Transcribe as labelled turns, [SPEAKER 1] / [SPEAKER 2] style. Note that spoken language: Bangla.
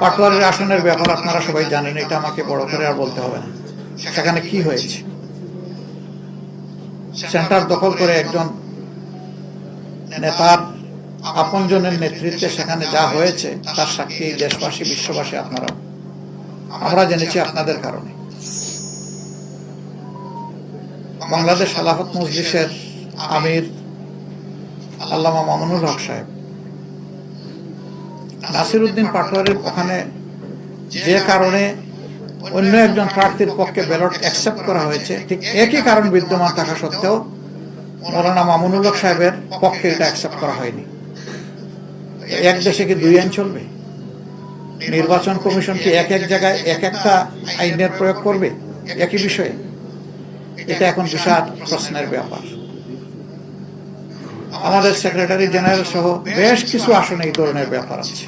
[SPEAKER 1] পাটোয়ারির আসনের ব্যাপার আপনারা সবাই জানেন, এটা আমাকে বড় করে আর বলতে হবে না। সেখানে কি হয়েছে, সেন্টার দখল করে একজন নেতার আপনজনের নেতৃত্বে সেখানে যা হয়েছে তার সাক্ষী দেশবাসী, বিশ্ববাসী, আপনারা। আমরা জেনেছি আপনাদের কারণে। বাংলাদেশ খেলাফত মজলিসের আমির আল্লামা মামুনুল হক সাহেব নাসির উদ্দিন পাটোয়ারির ওখানে যে কারণে অন্য একজন প্রার্থীর পক্ষে ব্যালট অ্যাকসেপ্ট করা হয়েছে, ঠিক একই কারণ বিদ্যমান থাকা সত্ত্বেও মৌলানা মামুনুল হক সাহেবের পক্ষে এটা অ্যাকসেপ্ট করা হয়নি। এক দেশে কি দুই আইন চলবে? নির্বাচন কমিশন কি এক এক জায়গায় এক একটা আইনের প্রয়োগ করবে একই বিষয়ে? এটা এখন বিশাল প্রশ্নের ব্যাপার। আমাদের সেক্রেটারি জেনারেল সহ বেশ কিছু আসনে এই ধরনের ব্যাপার আছে।